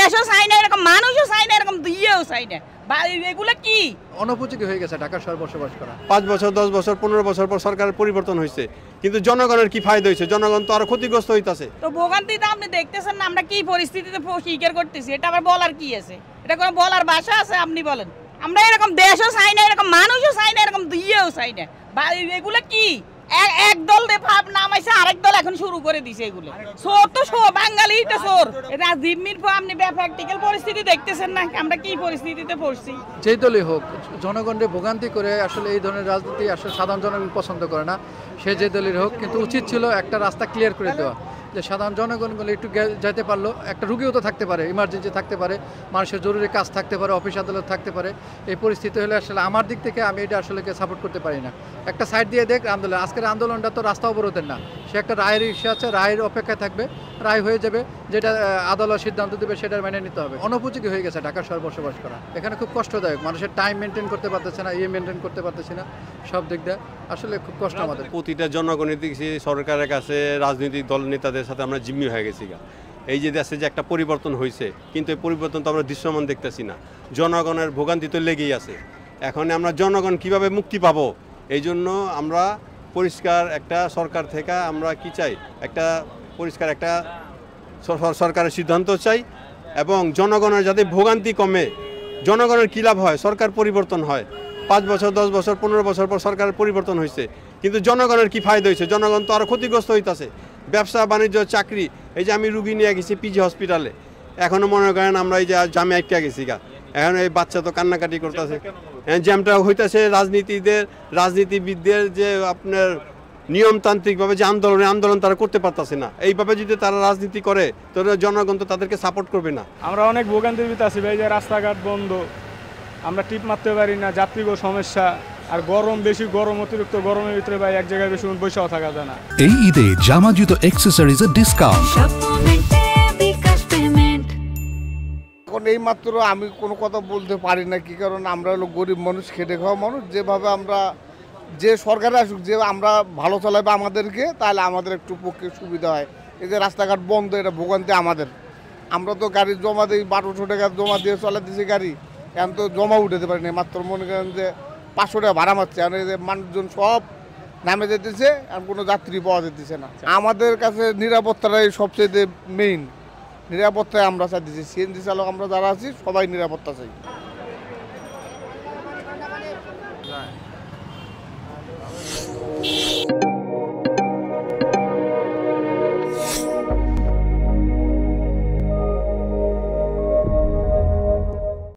দেশও চাই না, এরকম মানুষও চাই না, এরকম দিয়েও চাই না। এগুলো কি অনুপযোগী হয়ে গেছে ঢাকা শহর বসবাস করা। 5 বছর 10 বছর 15 বছর পর সরকারের পরিবর্তন হয়েছে, কিন্তু জনগণের কি ফায়দা হয়েছে? জনগণ তো আরো ক্ষতিগ্রস্ত হইতাছে। তো ভোগান্তিতে আপনি দেখতেছেন না আমরা কি পরিস্থিতিতে স্বীকার করতেছি, এটা আবার বলার কি আছে? এটা কোনো বলার ভাষা আছে? আপনি বলেন। আমরা এরকম দেশও চাই না, এরকম মানুষও চাই না, এরকম দিয়েও চাই না। এগুলো কি এক দল নামাইছে, আরেক দল এখন শুরু করে দিছে। এগুলো চোর তো বাঙালি তো চোর। রাজীব মির্ফা আপনি প্র্যাকটিক্যাল পরিস্থিতি দেখতেছেন না আমরা কি পরিস্থিতিতে পড়ছি। যেই দলই হোক জনগণের ভোগান্তি করে আসলে এই ধরনের রাজনীতি আসলে সাধারণ জনগণ পছন্দ করে না। সে যে দলের হোক, কিন্তু উচিত ছিল একটা রাস্তা ক্লিয়ার করে দেওয়া, যে সাধারণ জনগণগুলো একটু যেতে পারলো। একটা রুগীও তো থাকতে পারে, ইমার্জেন্সি থাকতে পারে, মানুষের জরুরি কাজ থাকতে পারে, অফিস আদালত থাকতে পারে। এই পরিস্থিতি হলে আসলে আমার দিক থেকে আমি এটা আসলে সাপোর্ট করতে পারি না। একটা সাইড দিয়ে দেখ আন্দোলন, আজকের আন্দোলনটা তো রাস্তা অবরোধের না, সে একটা রায়ের ইস্যু আছে, রায়ের অপেক্ষায় থাকবে, রায় হয়ে যাবে, যেটা আদালত সিদ্ধান্ত দেবে সেটা মেনে নিতে হবে। অনুপযোগী হয়ে গেছে ঢাকা শহর বসবাস করা। এখানে খুব কষ্টদায়ক, মানুষের টাইম মেনটেন করতে পারতেছে না, মেনটেন করতে পারতেছি না, সব দিক দিয়ে আসলে খুব কষ্ট আমাদের। প্রতিটা জনগণের দিকে সরকারের কাছে রাজনৈতিক দল নেতাদের সাথে আমরা জিম্মি হয়ে গেছি। এই যে দেশে যে একটা পরিবর্তন হয়েছে, কিন্তু এই পরিবর্তন তো আমরা দৃশ্যমান দেখতেছি না। জনগণের ভোগান্তি তো লেগেই আছে। এখন আমরা জনগণ কিভাবে মুক্তি পাবো, এই জন্য আমরা পরিষ্কার একটা সরকার থেকে আমরা কি চাই, একটা পরিষ্কার একটা সরকারের সিদ্ধান্ত চাই, এবং জনগণের যাতে ভোগান্তি কমে, জনগণের কী লাভ হয়, সরকার পরিবর্তন হয়। 5 বছর 10 বছর 15 বছর পর সরকারের পরিবর্তন হয়েছে, কিন্তু জনগণের কি ফায়দা হয়েছে? জনগণ তো আরো ক্ষতিগ্রস্ত হইতাছে। ব্যবসা বাণিজ্য চাকরি, এই যে আমি রুগী নিয়ে গেছি পিজি হসপিটালে, এখনো মনে করেন আমরা এই যে জামে আটকে গেছি এখন এই বাচ্চা তো কান্নাকাটি করতেছে। জ্যামটা হইতেছে রাজনীতিবিদদের যে আপনার নিয়মতান্ত্রিকভাবে যে আন্দোলন তারা করতে পারতেছে না। এইভাবে যদি তারা রাজনীতি করে তাহলে জনগণ তো তাদেরকে সাপোর্ট করবে না। আমরা অনেক ভোগান্তির ভিতরে আছি ভাই, যে রাস্তাঘাট বন্ধ, আমরা টিপ মারতে পারি না, যাত্রীগো সমস্যা, আর গরম বেশি, অতিরিক্ত গরমের ভিতরে ভাই এক জায়গায় বেশি বসেও থাকা যায় না। এই ঈদে জামা জুতো অ্যাক্সেসরিজের ডিসকাউন্ট। এখন এই মাত্র আমি কোনো কথা বলতে পারি না, কি কারণ আমরা হলো গরিব মানুষ, খেটে খাওয়া মানুষ। যেভাবে আমরা যে সরকারে আসুক, যে আমরা ভালো চালাবে আমাদেরকে, তাহলে আমাদের একটু পক্ষে সুবিধা হয়। এই যে রাস্তাঘাট বন্ধ, এটা ভোগান্তি আমাদের। আমরা তো গাড়ি জমা দিই, 1200 টাকা জমা দিয়ে চলে দিয়েছি গাড়ি, এখন তো জমা উঠাতে পারি না। মাত্র মনে করেন যে 500 টাকা ভাড়া মারছে, আর এই যে মানুষজন সব নামে যেতেছে, আর কোনো যাত্রী পাওয়া যেতেছে না। আমাদের কাছে নিরাপত্তাটাই সবচেয়ে মেইন। নিরাপত্তায় আমরা চাইতেছি, সিএনজি চালক আমরা যারা আছি সবাই নিরাপত্তা চাই।